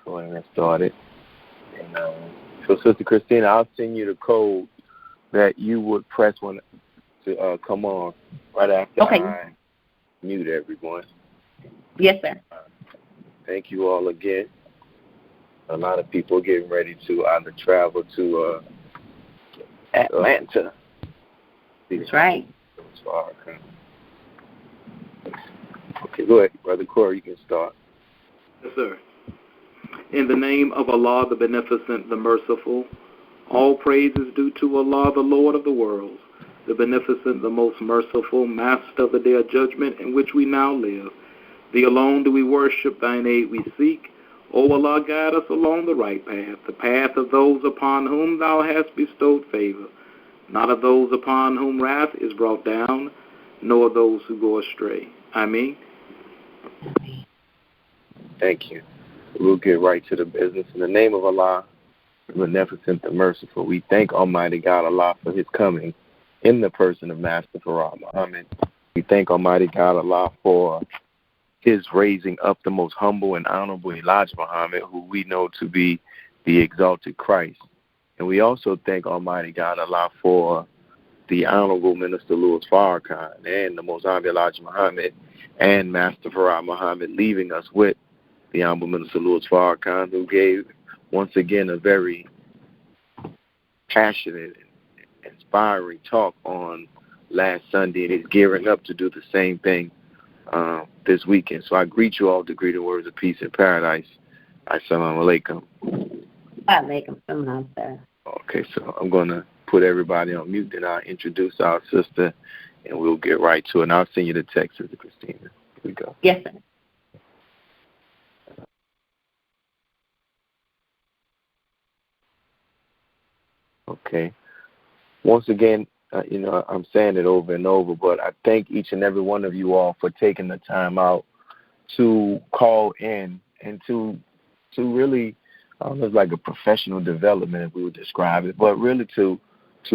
Go ahead and start it. And so, Sister Christina, I'll send you the code that you would press when to come on right after I mute everyone. Yes, sir. Thank you all again. A lot of people getting ready to either travel to Atlanta. That's right. Okay, go ahead, Brother Corey, you can start. Yes, sir. In the name of Allah, the Beneficent, the Merciful, all praise is due to Allah, the Lord of the worlds, the Beneficent, the Most Merciful, Master of the Day of Judgment in which we now live. Thee alone do we worship, thine aid we seek. O Allah, guide us along the right path, the path of those upon whom thou hast bestowed favor, not of those upon whom wrath is brought down, nor of those who go astray. Ameen. Thank you. We'll get right to the business. In the name of Allah, the Beneficent, the Merciful, we thank Almighty God Allah for his coming in the person of Master Farah Muhammad. We thank Almighty God Allah for his raising up the most humble and honorable Elijah Muhammad, who we know to be the exalted Christ. And we also thank Almighty God Allah for the Honorable Minister Louis Farrakhan and the Most Honorable Elijah Muhammad and Master Farah Muhammad, leaving us with the Honorable Minister Louis Farrakhan, who gave, once again, a very passionate and inspiring talk on last Sunday, and is gearing up to do the same thing this weekend. So I greet you all with the greeting words of peace and paradise. Assalamu alaikum. Alaikum salam, sir. Okay, so I'm going to put everybody on mute, then I'll introduce our sister, and we'll get right to it. And I'll send you the text, Sister Christina. Here we go. Yes, sir. Okay. Once again, I'm saying it over and over, but I thank each and every one of you all for taking the time out to call in and to really, it's like a professional development, if we would describe it, but really to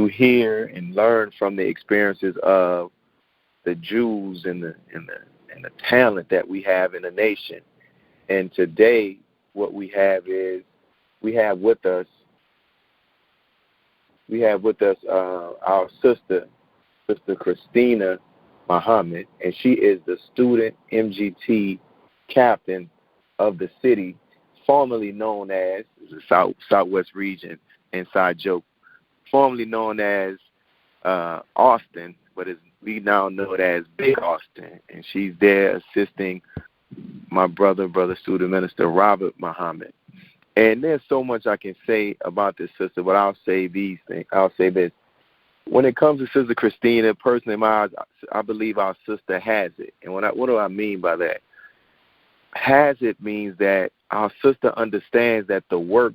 hear and learn from the experiences of the Jews and the talent that we have in the nation. And today, what we have with us our sister Christina Muhammad, and she is the student MGT captain of the city, formerly known as the Southwest region, inside joke, formerly known as Austin, but we now know it as Big Austin, and she's there assisting my brother student minister Robert Muhammad. And there's so much I can say about this sister, but I'll say these things. I'll say this. When it comes to Sister Christina, personally, in my eyes, I believe our sister has it. And what do I mean by that? Has it means that our sister understands that the work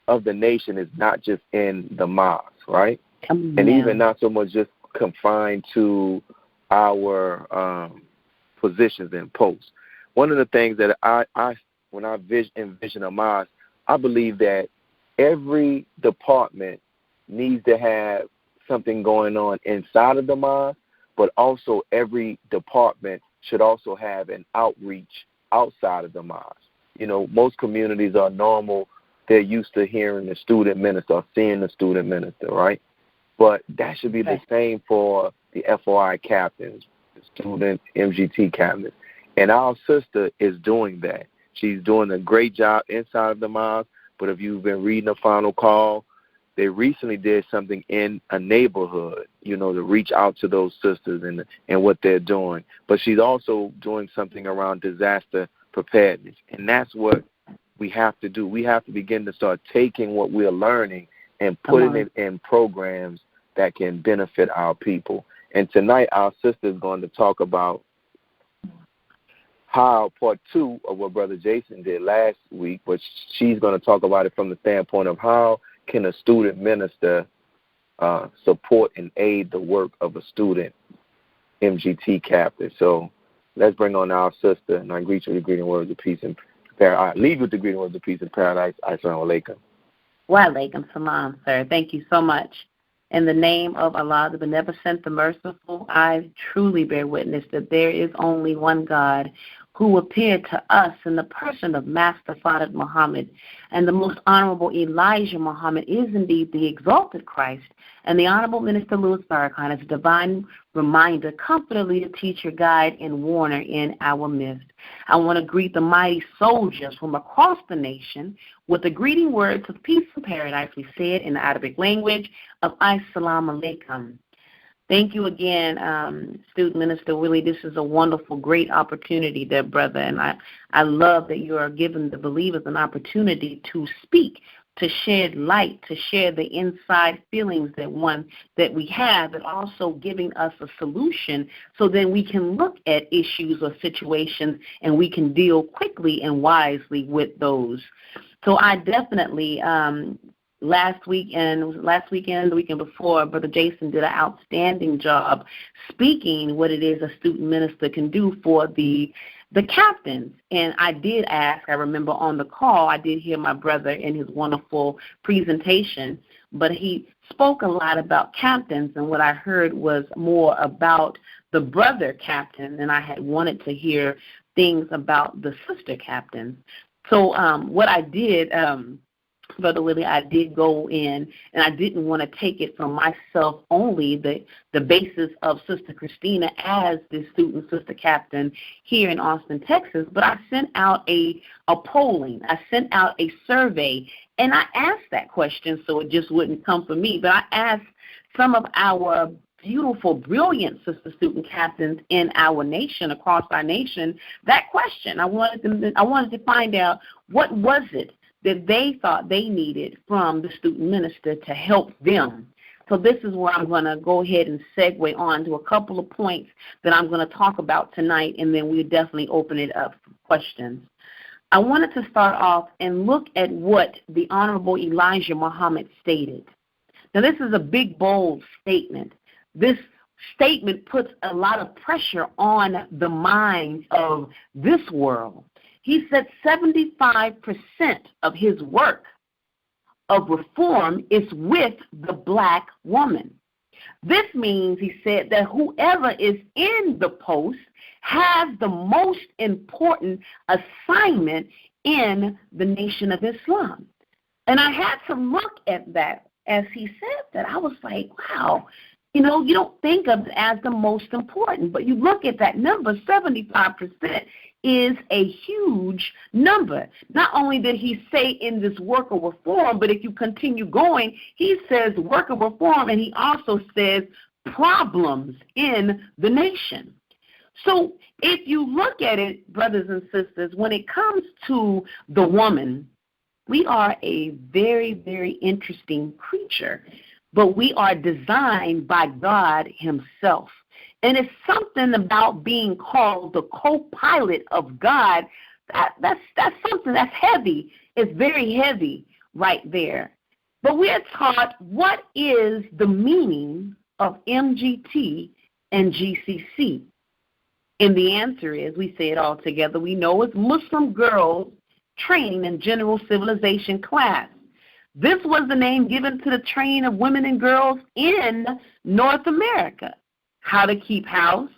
of the nation is not just in the mosque, right? And even not so much just confined to our positions and posts. One of the things that when I envision a mosque, I believe that every department needs to have something going on inside of the mosque, but also every department should also have an outreach outside of the mosque. Most communities are normal. They're used to hearing the student minister or seeing the student minister, right? But that should be the same for the FOI captains, the student MGT captains. And our sister is doing that. She's doing a great job inside of the mosque, but if you've been reading the Final Call, they recently did something in a neighborhood, to reach out to those sisters and what they're doing. But she's also doing something around disaster preparedness, and that's what we have to do. We have to begin to start taking what we're learning and putting it in programs that can benefit our people. And tonight our sister is going to talk about how part 2 of what Brother Jason did last week, but she's going to talk about it from the standpoint of how can a student minister support and aid the work of a student MGT captain. So let's bring on our sister, and I greet you with the greeting words of peace and paradise. I leave with the greeting words of peace and paradise. Assalamu alaikum. Wa alaikum salam, sir. Thank you so much. In the name of Allah, the Beneficent, the Merciful, I truly bear witness that there is only one God who appeared to us in the person of Master Sadiq Muhammad. And the most honorable Elijah Muhammad is indeed the exalted Christ. And the Honorable Minister Louis Farrakhan is a divine reminder, comforter, leader, teacher, guide, and warner in our midst. I want to greet the mighty soldiers from across the nation with the greeting words of peace and paradise we said in the Arabic language of Assalamu alaikum. Thank you again, Student Minister Willie. This is a wonderful, great opportunity there, brother. And I love that you are giving the believers an opportunity to speak, to shed light, to share the inside feelings that we have, and also giving us a solution so then we can look at issues or situations and we can deal quickly and wisely with those. So I definitely, last weekend, the weekend before, Brother Jason did an outstanding job speaking what it is a student minister can do for the captains. And I did ask, I remember on the call, I did hear my brother in his wonderful presentation, but he spoke a lot about captains, and what I heard was more about the brother captain, and I had wanted to hear things about the sister captains. So what I did, Brother Willie, I did go in, and I didn't want to take it from myself only, the basis of Sister Christina as the student sister captain here in Austin, Texas, but I sent out a polling. I sent out a survey, and I asked that question so it just wouldn't come from me, but I asked some of our beautiful, brilliant sister student captains in our nation, across our nation, that question. I wanted to find out what was it that they thought they needed from the student minister to help them. So this is where I'm going to go ahead and segue on to a couple of points that I'm going to talk about tonight, and then we'll definitely open it up for questions. I wanted to start off and look at what the Honorable Elijah Muhammad stated. Now, this is a big, bold statement. This statement puts a lot of pressure on the minds of this world. He said 75% of his work of reform is with the black woman. This means, he said, that whoever is in the post has the most important assignment in the Nation of Islam. And I had to look at that as he said that. I was like, wow. You know, you don't think of it as the most important, but you look at that number, 75% is a huge number. Not only did he say in this work of reform, but if you continue going, he says work of reform, and he also says problems in the nation. So if you look at it, brothers and sisters, when it comes to the woman, we are a very, very interesting creature. But we are designed by God himself. And it's something about being called the co-pilot of God. That's something that's heavy. It's very heavy right there. But we're taught what is the meaning of MGT and GCC. And the answer is, we say it all together, we know it's Muslim Girls Training in General Civilization Class. This was the name given to the training of women and girls in North America. How to keep house,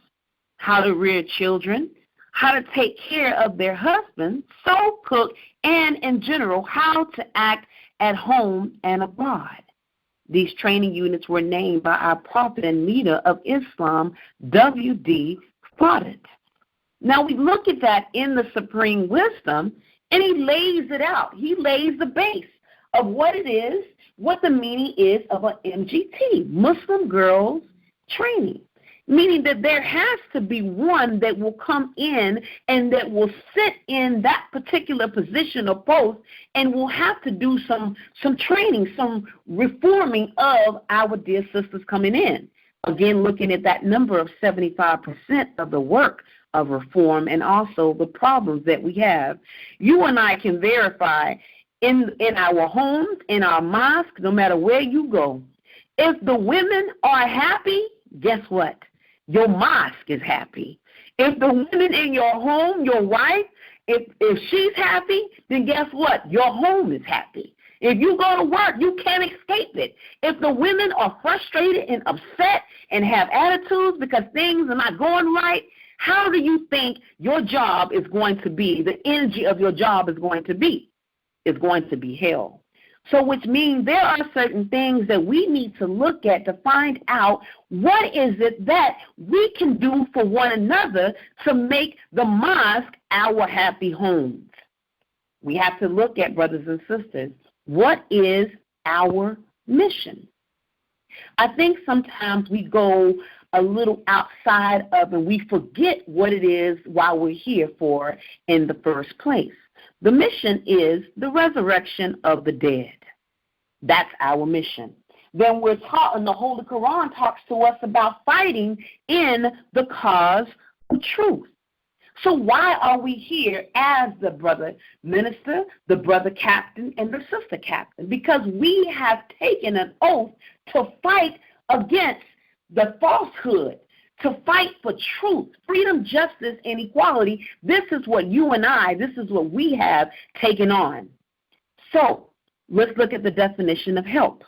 how to rear children, how to take care of their husbands, sew, cook, and in general, how to act at home and abroad. These training units were named by our prophet and leader of Islam, W.D. Fadit. Now we look at that in the Supreme Wisdom, and he lays it out. He lays the base of what it is, what the meaning is of an MGT, Muslim Girls Training, meaning that there has to be one that will come in and that will sit in that particular position or post and will have to do some training, some reforming of our dear sisters coming in. Again, looking at that number of 75% of the work of reform and also the problems that we have. You and I can verify in our homes, in our mosque, no matter where you go, if the women are happy, guess what? Your mosque is happy. If the women in your home, your wife, if she's happy, then guess what? Your home is happy. If you go to work, you can't escape it. If the women are frustrated and upset and have attitudes because things are not going right, how do you think your job is going to be, the energy of your job is going to be? It's going to be hell. So which means there are certain things that we need to look at to find out what is it that we can do for one another to make the mosque our happy homes. We have to look at, brothers and sisters, what is our mission? I think sometimes we go a little outside of and we forget what it is why we're here for in the first place. The mission is the resurrection of the dead. That's our mission. Then we're taught, and the Holy Quran talks to us about fighting in the cause of truth. So why are we here as the brother minister, the brother captain, and the sister captain? Because we have taken an oath to fight against the falsehood, to fight for truth, freedom, justice, and equality. This is what you and I, this is what we have taken on. So let's look at the definition of help.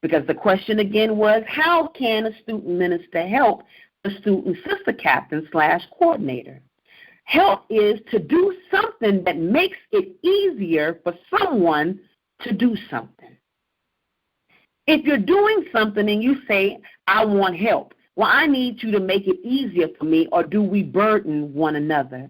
Because the question again was, how can a student minister help the student sister captain / coordinator? Help is to do something that makes it easier for someone to do something. If you're doing something and you say, I want help, well, I need you to make it easier for me, or do we burden one another?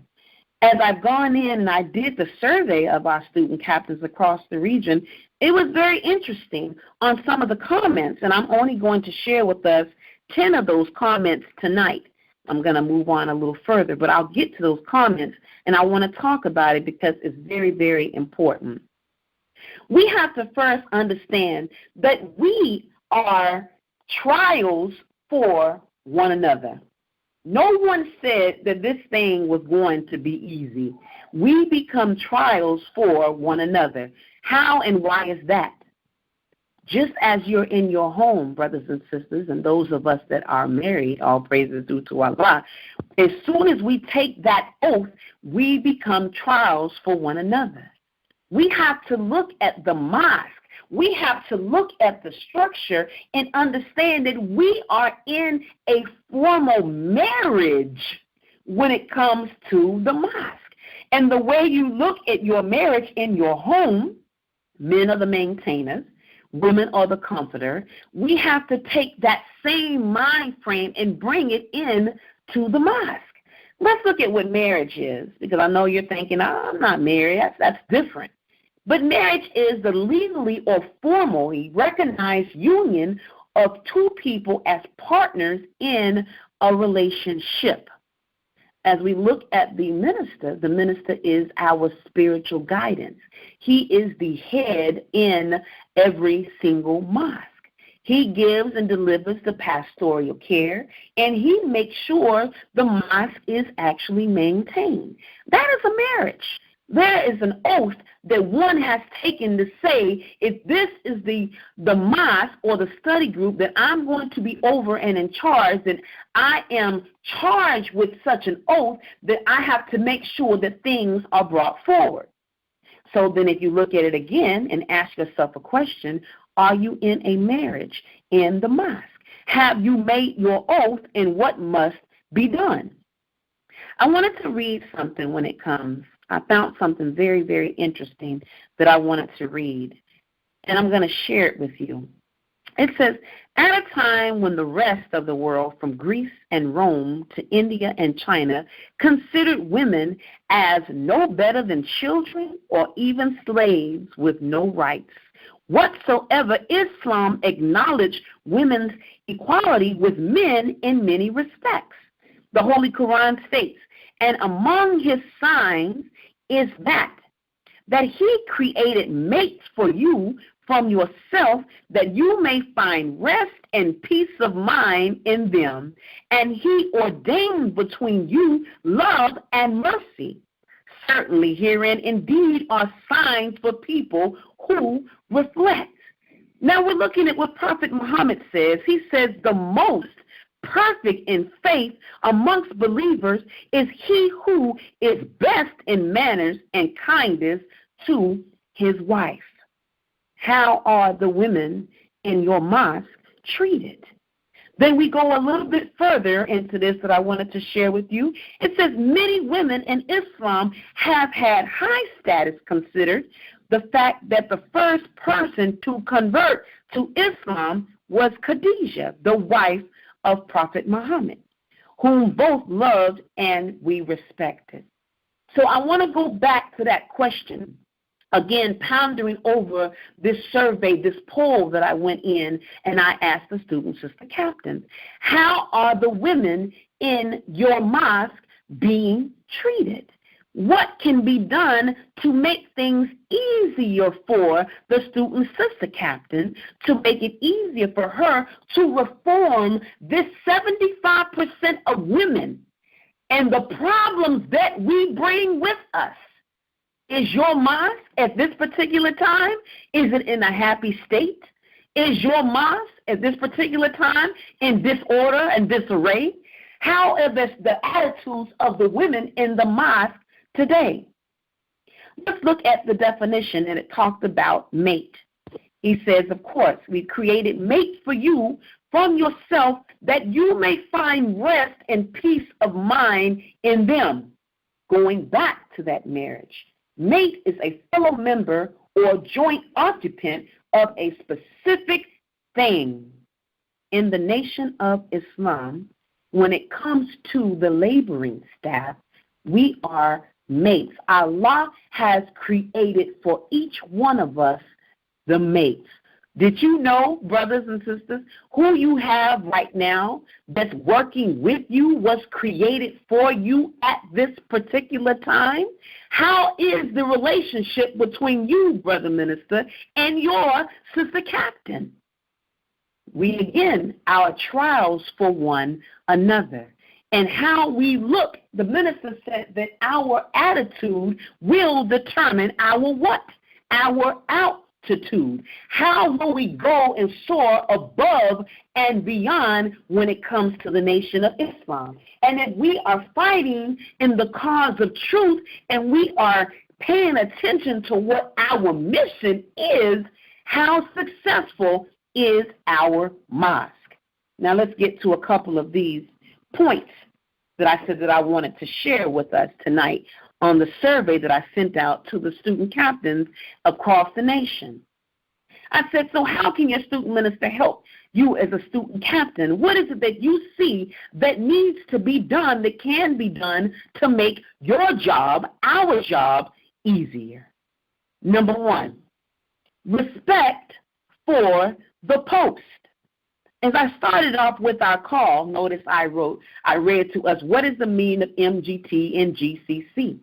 As I've gone in and I did the survey of our student captains across the region, it was very interesting on some of the comments, and I'm only going to share with us 10 of those comments tonight. I'm going to move on a little further, but I'll get to those comments, and I want to talk about it because it's very, very important. We have to first understand that we are trials for one another. No one said that this thing was going to be easy. We become trials for one another. How and why is that? Just as you're in your home, brothers and sisters, and those of us that are married, all praises due to Allah, as soon as we take that oath, we become trials for one another. We have to look at the mosque. We have to look at the structure and understand that we are in a formal marriage when it comes to the mosque. And the way you look at your marriage in your home, men are the maintainers, women are the comforter. We have to take that same mind frame and bring it in to the mosque. Let's look at what marriage is, because I know you're thinking, I'm not married. That's different. But marriage is the legally or formally recognized union of two people as partners in a relationship. As we look at the minister is our spiritual guidance. He is the head in every single mosque. He gives and delivers the pastoral care, and he makes sure the mosque is actually maintained. That is a marriage. There is an oath that one has taken to say, if this is the mosque or the study group that I'm going to be over and in charge, then I am charged with such an oath that I have to make sure that things are brought forward. So then if you look at it again and ask yourself a question, are you in a marriage in the mosque? Have you made your oath, and what must be done? I wanted to read something when it comes. I found something very, very interesting that I wanted to read, and I'm going to share it with you. It says, at a time when the rest of the world, from Greece and Rome to India and China, considered women as no better than children or even slaves with no rights whatsoever, Islam acknowledged women's equality with men in many respects. The Holy Quran states, and among his signs is that he created mates for you from yourself, that you may find rest and peace of mind in them, and he ordained between you love and mercy. Certainly herein indeed are signs for people who reflect. Now we're looking at what Prophet Muhammad says. He says the most perfect in faith amongst believers is he who is best in manners and kindness to his wife. How are the women in your mosque treated? Then we go a little bit further into this that I wanted to share with you. It says many women in Islam have had high status considered the fact that the first person to convert to Islam was Khadijah, the wife of Prophet Muhammad, whom both loved and we respected. So I want to go back to that question. Again, pondering over this survey, this poll that I went in, and I asked the student sister captains, how are the women in your mosque being treated? What can be done to make things easier for the student sister captain, to make it easier for her to reform this 75% of women and the problems that we bring with us? Is your mosque at this particular time, is it in a happy state? Is your mosque at this particular time in disorder and disarray? How are the attitudes of the women in the mosque today? Let's look at the definition, and it talked about mate. He says, of course, we created mates for you from yourself that you may find rest and peace of mind in them. Going back to that marriage. Mate is a fellow member or joint occupant of a specific thing. In the nation of Islam, when it comes to the laboring staff, we are mates. Allah has created for each one of us the mates. Did you know, brothers and sisters, who you have right now that's working with you was created for you at this particular time? How is the relationship between you, brother minister, and your sister captain? We, again, our trials for one another. And how we look, the minister said that our attitude will determine our what? Our altitude. How will we go and soar above and beyond when it comes to the nation of Islam? And if we are fighting in the cause of truth and we are paying attention to what our mission is, how successful is our mosque? Now let's get to a couple of these points that I said that I wanted to share with us tonight on the survey that I sent out to the student captains across the nation. I said, so how can your student minister help you as a student captain? What is it that you see that needs to be done, that can be done to make your job, our job, easier? Number one, respect for the post. As I started off with our call, notice I read to us, what is the meaning of MGT and GCC?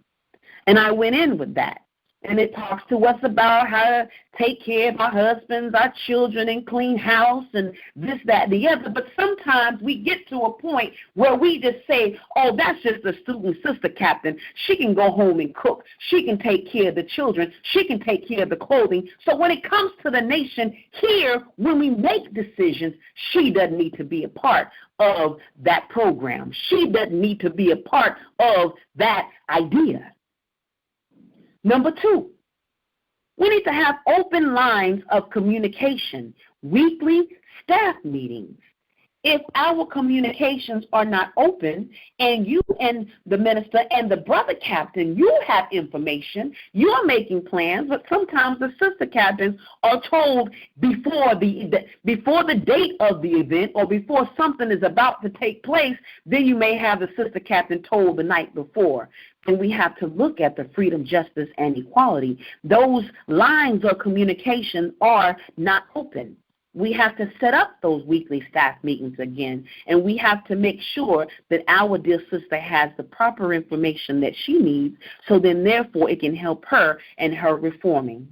And I went in with that. And it talks to us about how to take care of our husbands, our children, and clean house, and this, that, and the other. But sometimes we get to a point where we just say, oh, that's just a student sister captain. She can go home and cook. She can take care of the children. She can take care of the clothing. So when it comes to the nation here, when we make decisions, she doesn't need to be a part of that program. She doesn't need to be a part of that idea. Number two, we need to have open lines of communication, weekly staff meetings. If our communications are not open and you and the minister and the brother captain, you have information, you're making plans, but sometimes the sister captains are told before the date of the event or before something is about to take place, then you may have the sister captain told the night before. And we have to look at the freedom, justice, and equality. Those lines of communication are not open. We have to set up those weekly staff meetings again, and we have to make sure that our dear sister has the proper information that she needs, so then therefore it can help her and her reforming.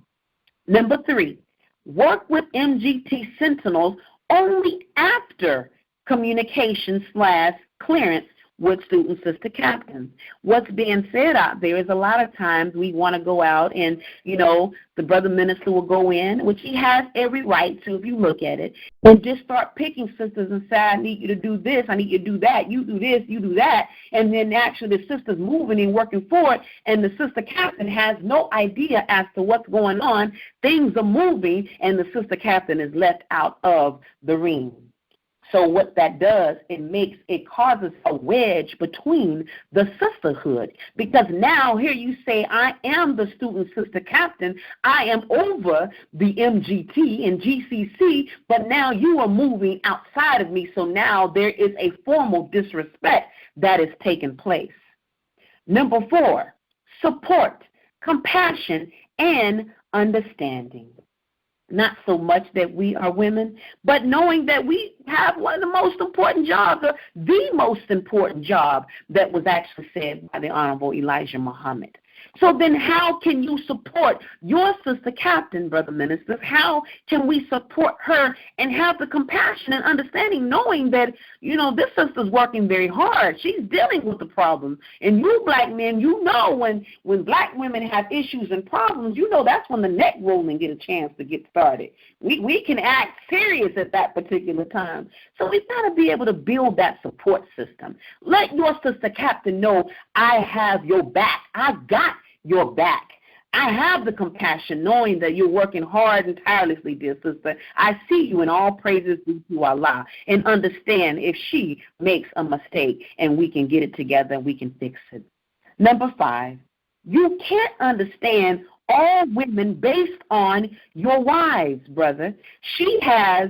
Number three, work with MGT Sentinels only after communication/clearance with student sister captains. What's being said out there is a lot of times we want to go out and, the brother minister will go in, which he has every right to if you look at it, and just start picking sisters and say, I need you to do this, I need you to do that, you do this, you do that, and then actually the sister's moving and working forward, and the sister captain has no idea as to what's going on. Things are moving, and the sister captain is left out of the ring. So what that does, it causes a wedge between the sisterhood, because now here you say, I am the student sister captain, I am over the MGT and GCC, but now you are moving outside of me, so now there is a formal disrespect that is taking place. Number 4, support, compassion, and understanding. Not so much that we are women, but knowing that we have one of the most important jobs, or the most important job that was actually said by the Honorable Elijah Muhammad. So then how can you support your sister captain, brother ministers? How can we support her and have the compassion and understanding, knowing that, this sister's working very hard. She's dealing with the problem. And you black men, when black women have issues and problems, that's when the neck rolling get a chance to get started. We can act serious at that particular time. So we've got to be able to build that support system. Let your sister captain know, I have your back. I got your back. I have the compassion, knowing that you're working hard and tirelessly, dear sister. I see you, in all praises due to Allah, and understand if she makes a mistake, and we can get it together and we can fix it. Number 5, you can't understand all women based on your wives, brother. She has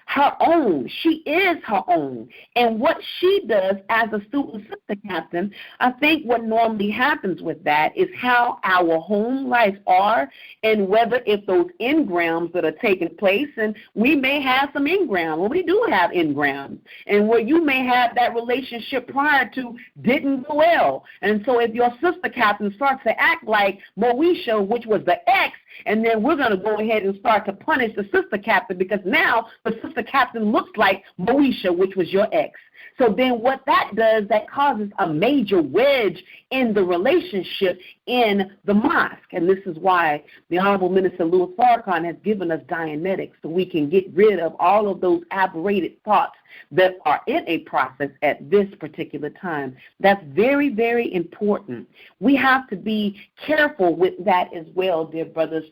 her own. She is her own. And what she does as a student sister captain, I think what normally happens with that is how our home lives are, and whether if those engrams that are taking place, and we may have some engrams, well, we do have engrams, and where you may have that relationship prior to didn't go well. And so if your sister captain starts to act like Moesha, which was the ex, and then we're going to go ahead and start to punish the sister captain because now the sister captain looks like Moesha, which was your ex. So then what that does, that causes a major wedge in the relationship in the mosque. And this is why the Honorable Minister Louis Farrakhan has given us Dianetics, so we can get rid of all of those aberrated thoughts that are in a process at this particular time. That's very, very important. We have to be careful with that as well, dear brothers.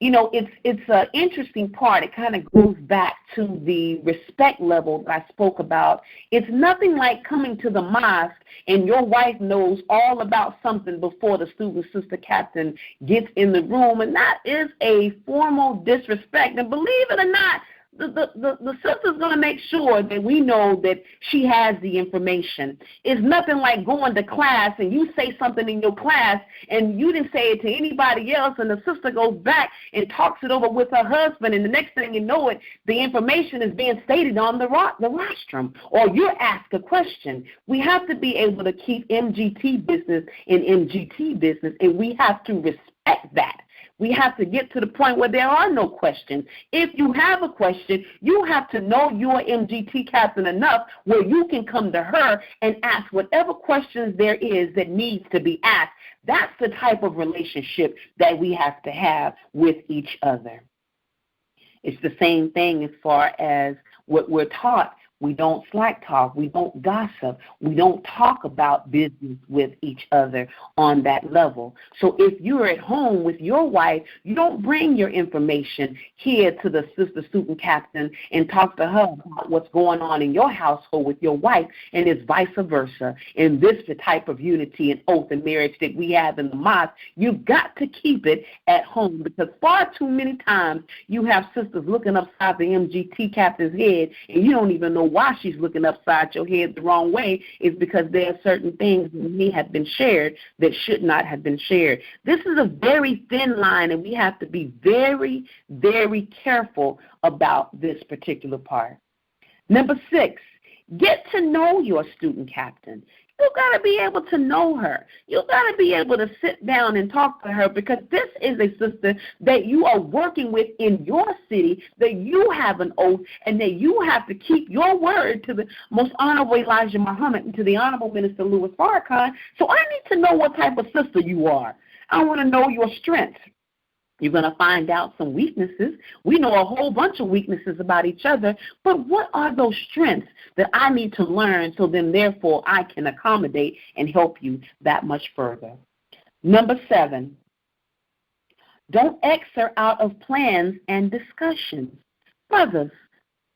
It's an interesting part. It kind of goes back to the respect level that I spoke about. It's nothing like coming to the mosque and your wife knows all about something before the student sister captain gets in the room, and that is a formal disrespect. And believe it or not, the sister's going to make sure that we know that she has the information. It's nothing like going to class and you say something in your class and you didn't say it to anybody else, and the sister goes back and talks it over with her husband, and the next thing you know it, the information is being stated on the rostrum, or you're asked a question. We have to be able to keep MGT business in MGT business, and we have to respect that. We have to get to the point where there are no questions. If you have a question, you have to know your MGT captain enough where you can come to her and ask whatever questions there is that needs to be asked. That's the type of relationship that we have to have with each other. It's the same thing as far as what we're taught. We don't slack talk. We don't gossip. We don't talk about business with each other on that level. So if you're at home with your wife, you don't bring your information here to the sister student captain and talk to her about what's going on in your household with your wife, and it's vice versa. And this is the type of unity and oath and marriage that we have in the mosque. You've got to keep it at home, because far too many times you have sisters looking upside the MGT captain's head, and you don't even know why she's looking upside your head the wrong way. Is because there are certain things that may have been shared that should not have been shared. This is a very thin line, and we have to be very, very careful about this particular part. Number 6, get to know your student captain. You've got to be able to know her. You've got to be able to sit down and talk to her, because this is a sister that you are working with in your city, that you have an oath, and that you have to keep your word to the Most Honorable Elijah Muhammad and to the Honorable Minister Louis Farrakhan. So I need to know what type of sister you are. I want to know your strengths. You're going to find out some weaknesses. We know a whole bunch of weaknesses about each other, but what are those strengths that I need to learn so then therefore I can accommodate and help you that much further? Number 7, don't X her out of plans and discussions. Brothers,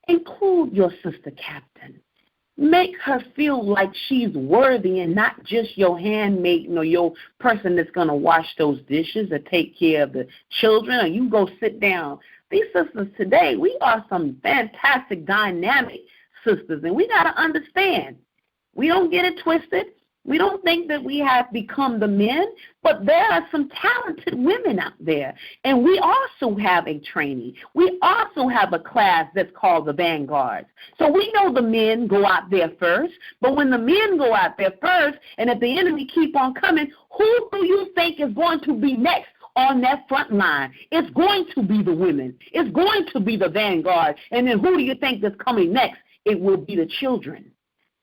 Include your sister captain. Make her feel like she's worthy and not just your handmaid or your person that's going to wash those dishes or take care of the children, or you go sit down. These sisters today, we are some fantastic, dynamic sisters, and we got to understand. We don't get it twisted. We don't think that we have become the men, but there are some talented women out there. And we also have a training. We also have a class that's called the Vanguards. So we know the men go out there first, but when the men go out there first, and if the enemy keep on coming, who do you think is going to be next on that front line? It's going to be the women. It's going to be the Vanguard. And then who do you think is coming next? It will be the children.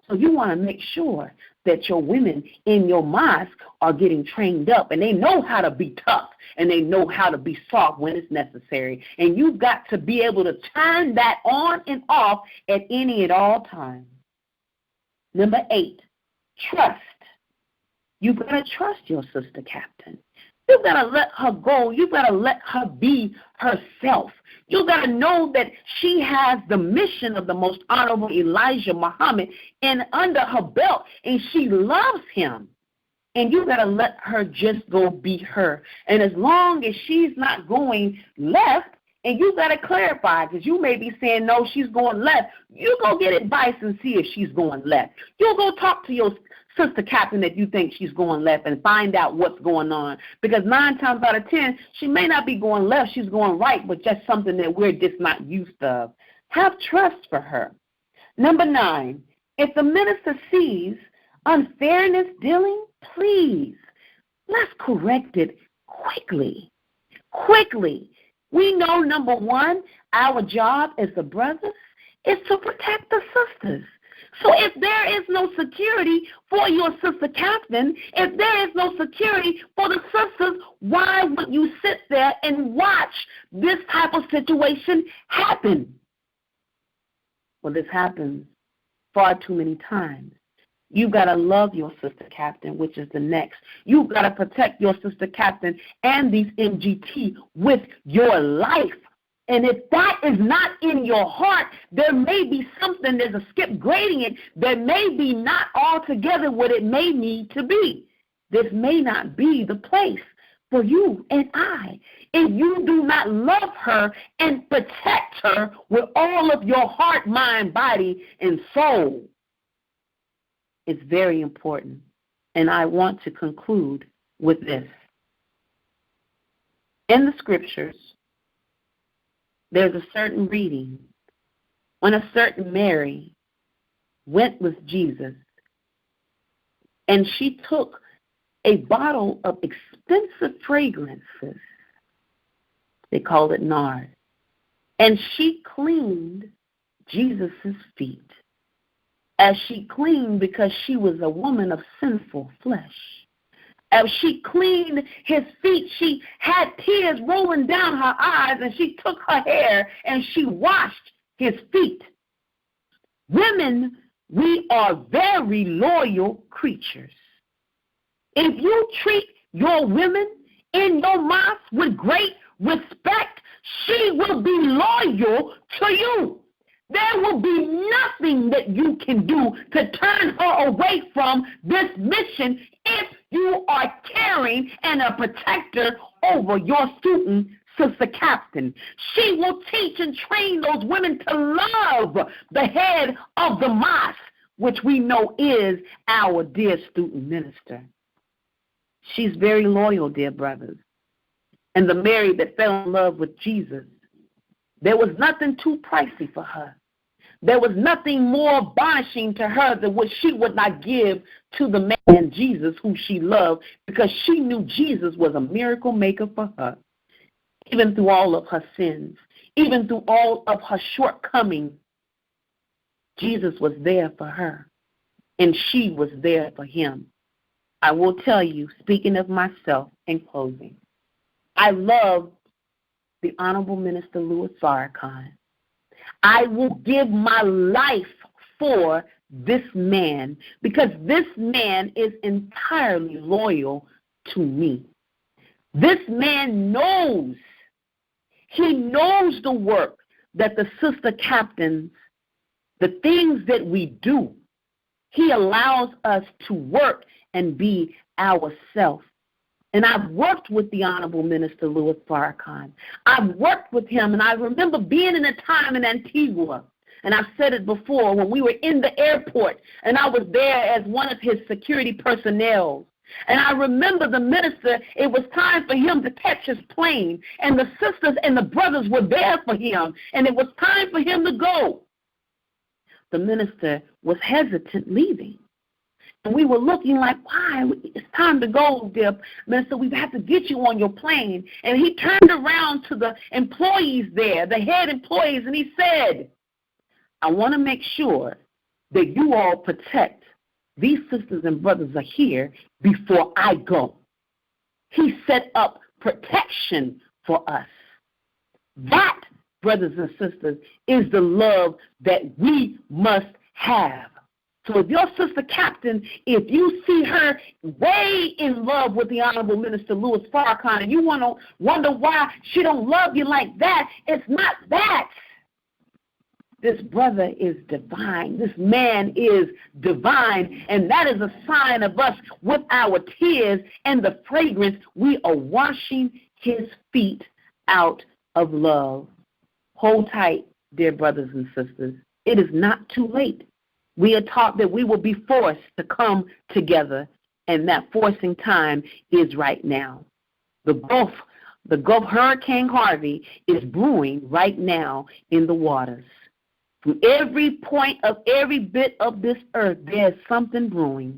So you want to make sure that your women in your mosque are getting trained up, and they know how to be tough, and they know how to be soft when it's necessary. And you've got to be able to turn that on and off at any and all times. Number 8, trust. You've got to trust your sister captain. You've got to let her go. You've got to let her be herself. You've got to know that she has the mission of the most honorable Elijah Muhammad under her belt, and she loves him. And you've got to let her just go be her. And as long as she's not going left, and you've got to clarify, because you may be saying, no, she's going left. You go get advice and see if she's going left. You'll go talk to your sister captain that you think she's going left and find out what's going on. Because 9 times out of 10, she may not be going left, she's going right, but just something that we're just not used of. Have trust for her. Number 9, if the minister sees unfairness dealing, please, let's correct it quickly. Quickly. We know, number 1, our job as the brothers is to protect the sisters. So if there is no security for your sister captain, if there is no security for the sisters, why would you sit there and watch this type of situation happen? Well, this happens far too many times. You've got to love your sister captain, which is the next. You've got to protect your sister captain and these MGT with your life. And if that is not in your heart, there may be something, there's a skip grading it, that may be not altogether what it may need to be. This may not be the place for you and I. If you do not love her and protect her with all of your heart, mind, body, and soul, it's very important. And I want to conclude with this. In the scriptures, there's a certain reading when a certain Mary went with Jesus, and she took a bottle of expensive fragrances. They called it nard. And she cleaned Jesus' feet. As she cleaned, because she was a woman of sinful flesh. As she cleaned his feet, she had tears rolling down her eyes, and she took her hair and she washed his feet. Women, we are very loyal creatures. If you treat your women in your mosque with great respect, she will be loyal to you. There will be nothing that you can do to turn her away from this mission if you are caring and a protector over your student, sister captain. She will teach and train those women to love the head of the mosque, which we know is our dear student minister. She's very loyal, dear brothers. And the Mary that fell in love with Jesus, there was nothing too pricey for her. There was nothing more bonishing to her than what she would not give to the man Jesus who she loved, because she knew Jesus was a miracle maker for her. Even through all of her sins, even through all of her shortcomings, Jesus was there for her, and she was there for him. I will tell you, speaking of myself in closing, I love the Honorable Minister Louis Farrakhan. I will give my life for this man, because this man is entirely loyal to me. This man knows. He knows the work that the sister captains, the things that we do, he allows us to work and be ourselves. And I've worked with the Honorable Minister Louis Farrakhan. I've worked with him, and I remember being in a time in Antigua, and I've said it before, when we were in the airport, and I was there as one of his security personnel. And I remember the minister, it was time for him to catch his plane, and the sisters and the brothers were there for him, and it was time for him to go. The minister was hesitant leaving. And we were looking like, why? It's time to go, dear minister. We have to get you on your plane. And he turned around to the employees there, the head employees, and he said, I want to make sure that you all protect these sisters and brothers are here before I go. He set up protection for us. That, brothers and sisters, is the love that we must have. So if your sister captain, if you see her way in love with the Honorable Minister Louis Farrakhan and you want to wonder why she don't love you like that, it's not that. This brother is divine. This man is divine. And that is a sign of us with our tears and the fragrance. We are washing his feet out of love. Hold tight, dear brothers and sisters. It is not too late. We are taught that we will be forced to come together, and that forcing time is right now. The Gulf Hurricane Harvey is brewing right now in the waters. From every point of every bit of this earth, there's something brewing.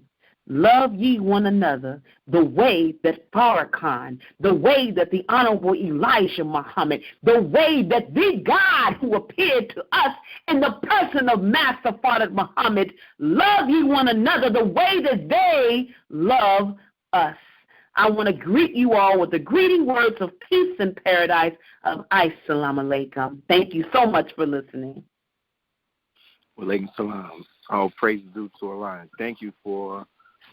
Love ye one another the way that Farrakhan, the way that the Honorable Elijah Muhammad, the way that the God who appeared to us in the person of Master Father Muhammad, love ye one another the way that they love us. I want to greet you all with the greeting words of peace and paradise of Assalamu alaikum. Thank you so much for listening. Wa alaikum salam. All praise due to Allah. Thank you for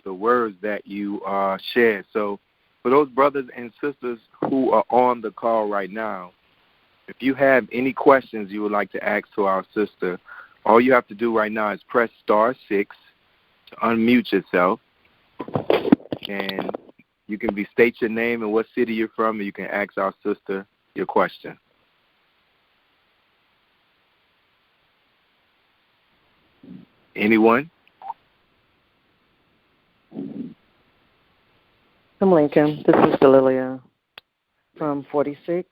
the words that you shared. So for those brothers and sisters who are on the call right now, if you have any questions you would like to ask to our sister, all you have to do right now is press *6 to unmute yourself, and you can state your name and what city you're from, and you can ask our sister your question. Anyone? Alaikum. This is Delilia from 46,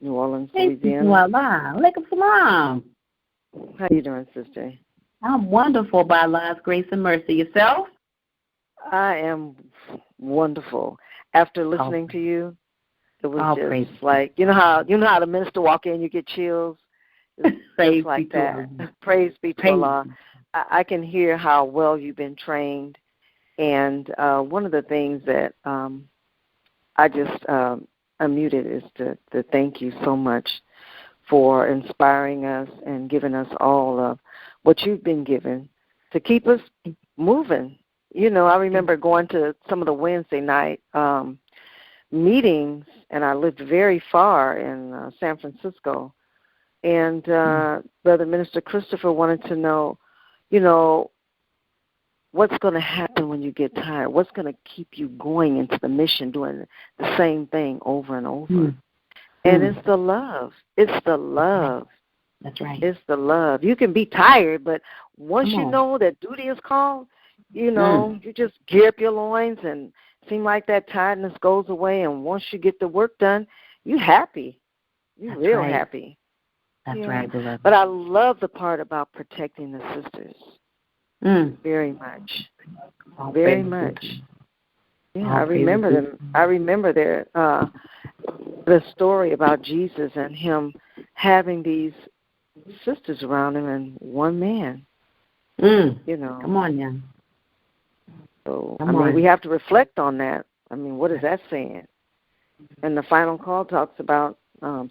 New Orleans, Louisiana. Alaikum salam. How you doing, Sister? I'm wonderful by Allah's grace and mercy. Yourself? I am wonderful. After listening to you, it was just like, you know how the minister walk in, you get chills. It's like that. Praise be to Allah. I can hear how well you've been trained. And one of the things that I just unmuted is to thank you so much for inspiring us and giving us all of what you've been given to keep us moving. You know, I remember going to some of the Wednesday night meetings, and I lived very far in San Francisco. And Brother Minister Christopher wanted to know, you know, what's going to happen when you get tired? What's going to keep you going into the mission, doing the same thing over and over? And it's the love. It's the love. That's right. It's the love. You can be tired, but once you know that duty is called, you know, you just gear up your loins and seem like that tiredness goes away. And once you get the work done, you're happy. You're real happy. That's right, beloved. But I love the part about protecting the sisters. Very much. Very much. Yeah, I remember them. I remember the story about Jesus and him having these sisters around him and one man. You know. Come on now. So I mean, we have to reflect on that. I mean, what is that saying? And the final call talks about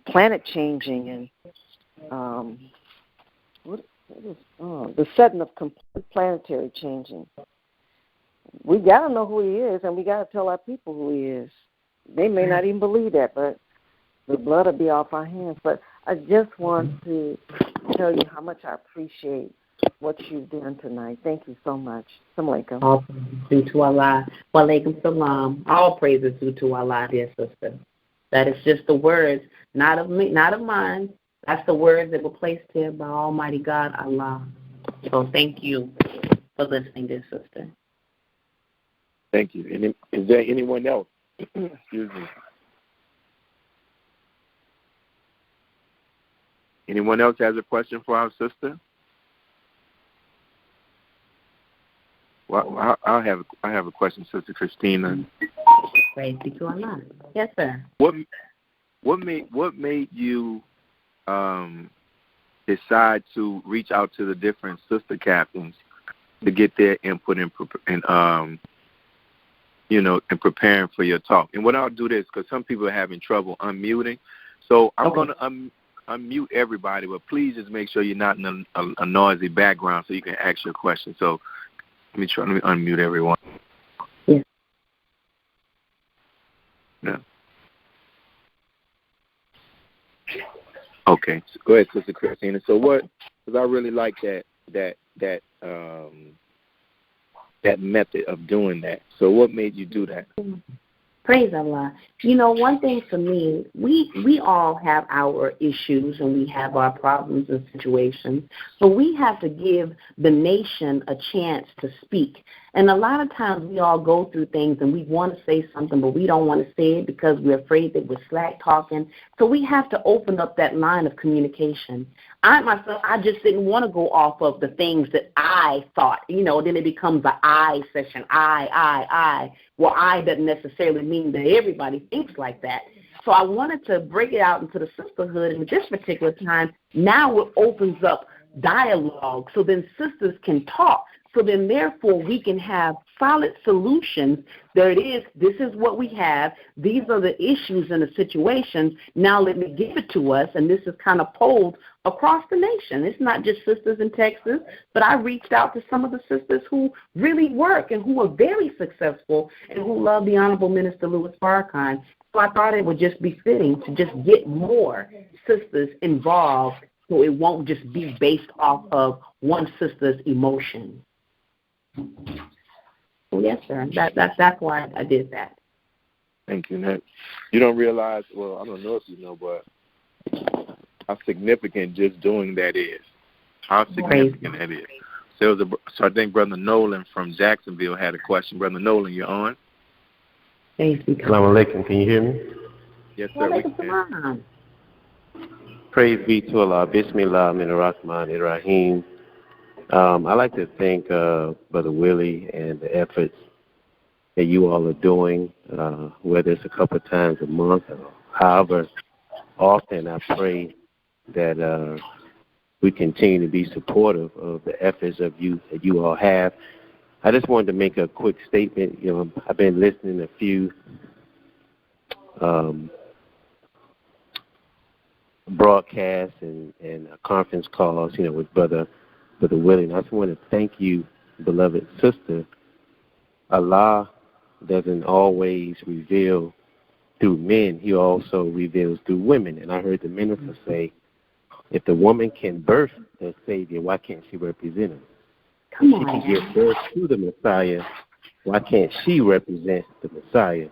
planet changing and the setting of complete planetary changing. We got to know who he is, and we got to tell our people who he is. They may not even believe that, but the blood will be off our hands. But I just want to tell you how much I appreciate what you've done tonight. Thank you so much. Assalamu alaikum. All praises due to Allah. Wa alaikum salam. All praises due to Allah, dear sister. That is just the words, not of me, not of mine. That's the words that were placed here by Almighty God, Allah. So thank you for listening, dear sister. Thank you. And is there anyone else? Excuse me. Anyone else has a question for our sister? Well, I have a question, Sister Christina. Praise be to Allah. Yes, sir. What made you decide to reach out to the different sister captains to get their input in preparing for your talk? And what I'll do this, because some people are having trouble unmuting, so I'm going to unmute everybody, but please just make sure you're not in a noisy background so you can ask your question. So let me unmute everyone. Yeah. Yeah. Okay, so go ahead, Sister Christina. So what? Because I really like that method of doing that. So what made you do that? Praise Allah. You know, one thing for me, we all have our issues and we have our problems and situations, but we have to give the nation a chance to speak. And a lot of times we all go through things and we want to say something, but we don't want to say it because we're afraid that we're slack talking. So we have to open up that line of communication. I just didn't want to go off of the things that I thought, then it becomes an I session, I. Well, I doesn't necessarily mean that everybody thinks like that. So I wanted to break it out into the sisterhood, and at this particular time, now it opens up dialogue so then sisters can talk. So then, therefore, we can have solid solutions. There it is. This is what we have. These are the issues and the situations. Now let me give it to us. And this is kind of polled across the nation. It's not just sisters in Texas, but I reached out to some of the sisters who really work and who are very successful and who love the Honorable Minister Louis Farrakhan. So I thought it would just be fitting to just get more sisters involved so it won't just be based off of one sister's emotion. Yes, sir. That's why I did that. Thank you. You don't realize, well, I don't know if you know, but how significant just doing that is. How significant that is. So I think Brother Nolan from Jacksonville had a question. Brother Nolan, you're on. Assalamu alaikum. Can you hear me? Yes, sir. We can. Praise be to Allah. Bismillah, min ar-Rahman ar-Rahim. I'd like to thank Brother Willie and the efforts that you all are doing, whether it's a couple of times a month or however often. I pray that we continue to be supportive of the efforts that you all have. I just wanted to make a quick statement. I've been listening to a few broadcasts and conference calls, with Brother Willie. I just want to thank you, beloved sister. Allah doesn't always reveal through men. He also reveals through women. And I heard the minister say, if the woman can birth the Savior, why can't she represent him? If she can give birth to the Messiah, why can't she represent the Messiah?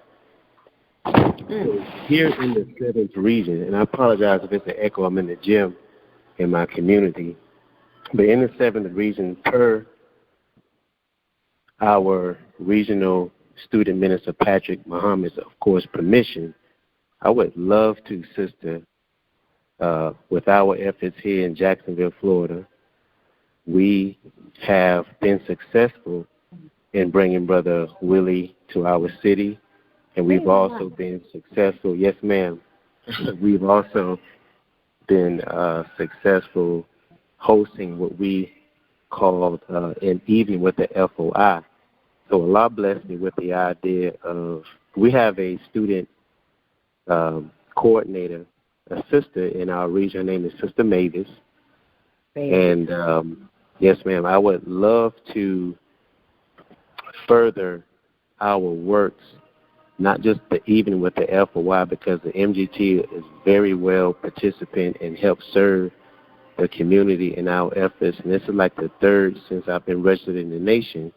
So here in the 7th region, and I apologize if it's an echo, I'm in the gym in my community, but in the 7th region, per our regional student minister, Patrick Muhammad's, of course, permission, I would love to, sister, with our efforts here in Jacksonville, Florida, we have been successful in bringing Brother Willie to our city, and we've also been successful, yes, ma'am, we've also been successful hosting what we called an evening with the FOI. So Allah blessed me with the idea of, we have a student coordinator, a sister in our region. Her name is Sister Mavis. And yes, ma'am, I would love to further our works not just the evening with the F or Y, because the MGT is very well participant and helps serve the community in our efforts. And this is like the third since I've been registered in the nation.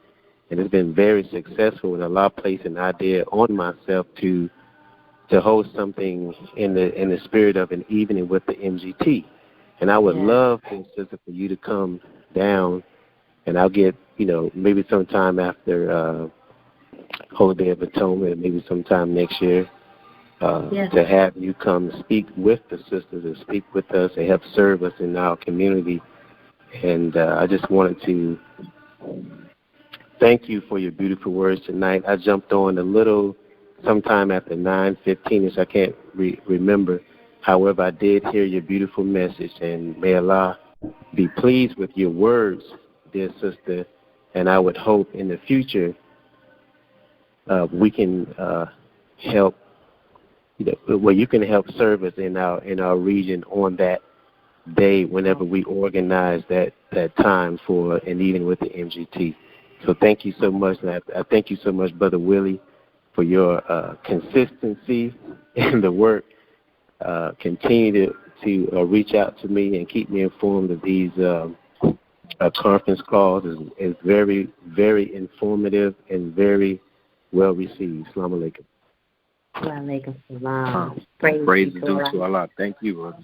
And it's been very successful, and Allah placed an idea on myself to host something in the spirit of an evening with the MGT. And I would love, sister, for you to come down, and I'll get, maybe sometime after Holy Day of Atonement, maybe sometime next year, to have you come speak with the sisters and speak with us and help serve us in our community. And I just wanted to thank you for your beautiful words tonight. I jumped on a little sometime after 9:15, so I can't remember. However, I did hear your beautiful message, and may Allah be pleased with your words, dear sister. And I would hope in the future we can help, you can help serve us in our region on that day whenever we organize that time for an evening with the MGT. So thank you so much, and I thank you so much, Brother Willie, for your consistency in the work. Continue to reach out to me and keep me informed of these conference calls. Is very, very informative and very well received. Assalamu alaikum. Wa alaikum salam. Praise is due to Allah. Thank you, brother.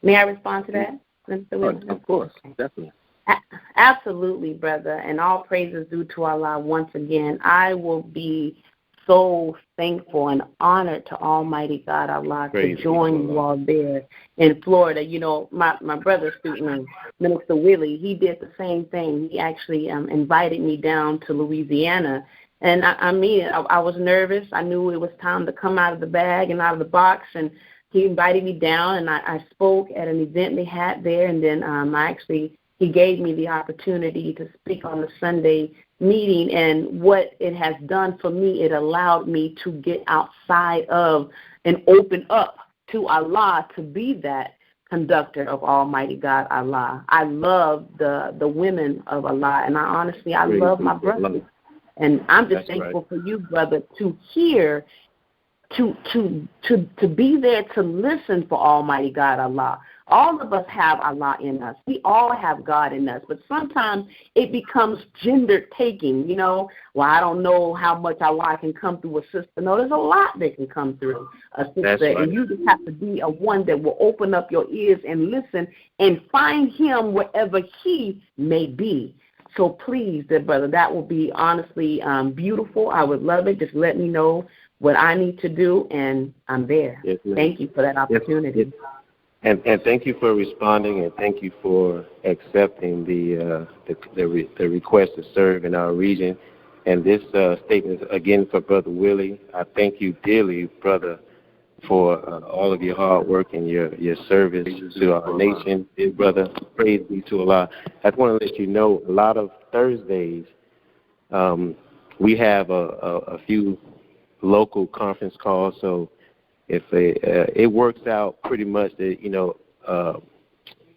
May I respond to that, Mr. Williams? Of course, definitely. Absolutely, brother, and all praises due to Allah once again. I will be so thankful and honored to Almighty God Allah to join you all there in Florida. My brother student, Minister Willie, he did the same thing. He actually invited me down to Louisiana. And I was nervous. I knew it was time to come out of the bag and out of the box, and he invited me down, and I spoke at an event they had there, and then he gave me the opportunity to speak on the Sunday meeting. And what it has done for me, it allowed me to get outside of and open up to Allah to be that conductor of Almighty God Allah. I love the women of Allah, and I love my brothers. And I'm just thankful for you, brother, to hear, to be there to listen for Almighty God Allah. All of us have Allah in us. We all have God in us. But sometimes it becomes gender taking, Well, I don't know how much Allah can come through a sister. No, there's a lot that can come through a sister. That's right. And you just have to be a one that will open up your ears and listen and find him wherever he may be. So please, dear brother, that will be honestly beautiful. I would love it. Just let me know what I need to do, and I'm there. Yes, thank you for that opportunity. Yes. And thank you for responding, and thank you for accepting the request to serve in our region. And this statement is again for Brother Willie. I thank you dearly, brother, for all of your hard work and your service to our nation. Dear brother, praise be to Allah. I just want to let you know, a lot of Thursdays, we have a few local conference calls, so if it works out pretty much that,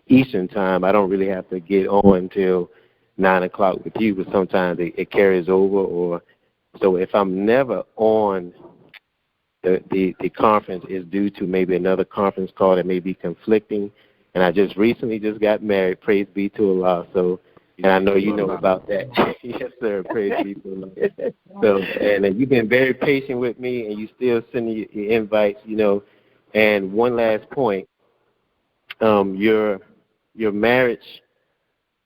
Eastern time, I don't really have to get on until 9 o'clock with you, but sometimes it carries over. Or so if I'm never on the conference, is due to maybe another conference call that may be conflicting. And I just recently got married. Praise be to Allah. So, and I know you know about that. Yes, sir. Praise be to Allah. So, and you've been very patient with me, and you still send your invites, And one last point, your marriage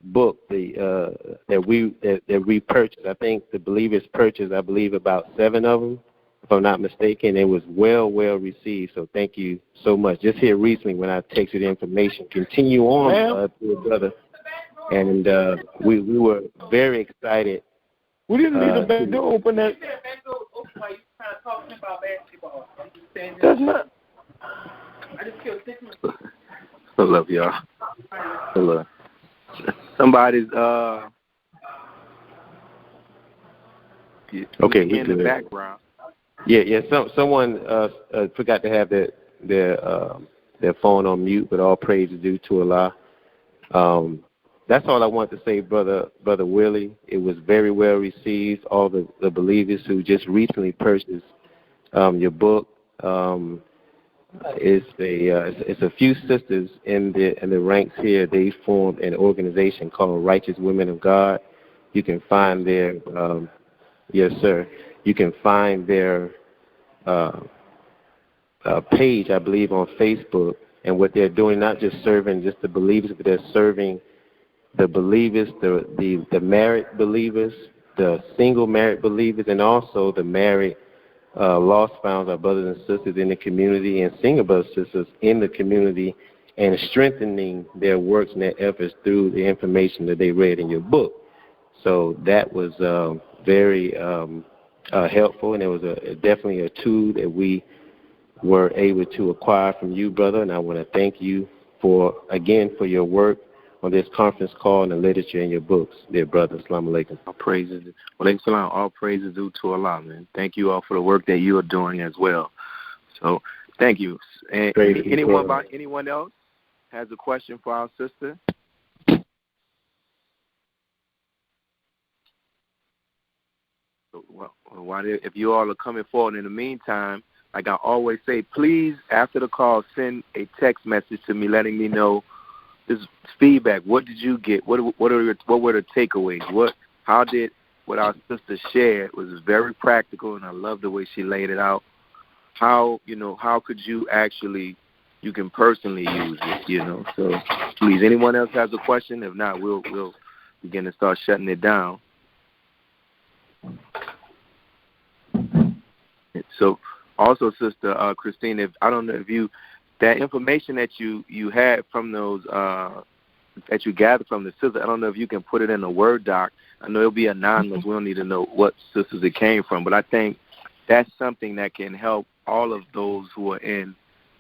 book, that we purchased. I think the believers purchased, about 7 of them, if I'm not mistaken. It was well received. So thank you so much. Just here recently when I texted the information. Continue on, dear brother. And we were very excited. We didn't need a back door open that. That's not. I just killed 6 minutes. I love y'all. I love. Somebody's okay in the background. Yeah. Someone forgot to have their phone on mute, but all praise is due to Allah. That's all I want to say, brother Willie. It was very well received. All the believers who just recently purchased your book. It's a few sisters in the ranks here. They formed an organization called Righteous Women of God. You can find their yes, sir. You can find their page, I believe, on Facebook. And what they're doing, not just serving just the believers, but they're serving the believers, the married believers, the single married believers, and also the married lost found our brothers and sisters in the community and single brothers and sisters in the community, and strengthening their works and their efforts through the information that they read in your book. So that was very helpful, and it was definitely a tool that we were able to acquire from you, brother. And I want to thank you for your work on this conference call and the literature in your books, dear brother. Assalamu alaikum. All praises. All praises due to Allah, man. Thank you all for the work that you are doing as well. So thank you. And anyone else has a question for our sister? Well, if you all are coming forward in the meantime, like I always say, please, after the call, send a text message to me letting me know this feedback. What did you get? What were the takeaways? What our sister shared was very practical, and I love the way she laid it out. How could you can personally use it, So please, anyone else has a question? If not, we'll begin to start shutting it down. So also, Sister Christina, I don't know if that information that you had from those that you gathered from the sisters, I don't know if you can put it in a Word doc. I know it'll be anonymous. We don't need to know what sisters it came from, but I think that's something that can help all of those who are in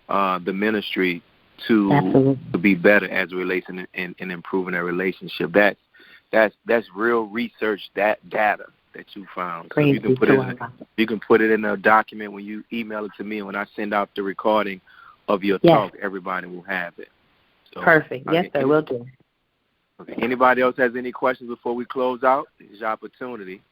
the ministry to be better as it relates in improving their relationship. That's real research, that data that you found. So you can put it in a document when you email it to me, and when I send out the recording of your talk, everybody will have it. So, perfect. Yes, sir, will do. Okay. Anybody else has any questions before we close out? It's your opportunity.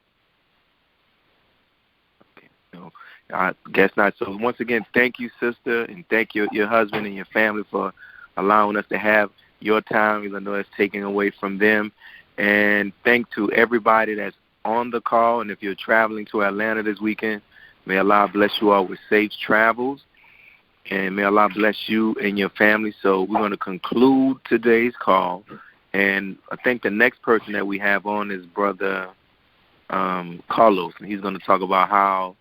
Okay. No, I guess not. So once again, thank you, sister, and thank your husband and your family for allowing us to have your time, even though it's taken away from them. And thank to everybody that's on the call, and if you're traveling to Atlanta this weekend, may Allah bless you all with safe travels, and may Allah bless you and your family. So we're going to conclude today's call, and I think the next person that we have on is Brother Carlos, and he's going to talk about how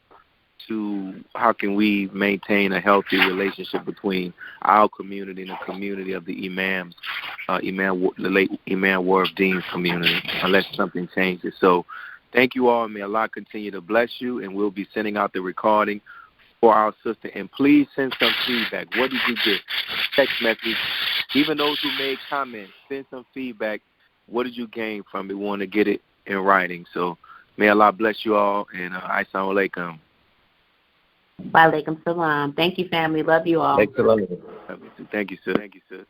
can we maintain a healthy relationship between our community and the community of the imams, the late Imam War of Dean's community, unless something changes. So thank you all, and may Allah continue to bless you, and we'll be sending out the recording for our sister. And please send some feedback. What did you get? Text message. Even those who made comments, send some feedback. What did you gain from it? We want to get it in writing. So may Allah bless you all, and Assalamu alaikum. Wa alaikum salam. Thank you, family. Love you all. Thank you, sir. Thank you, sir.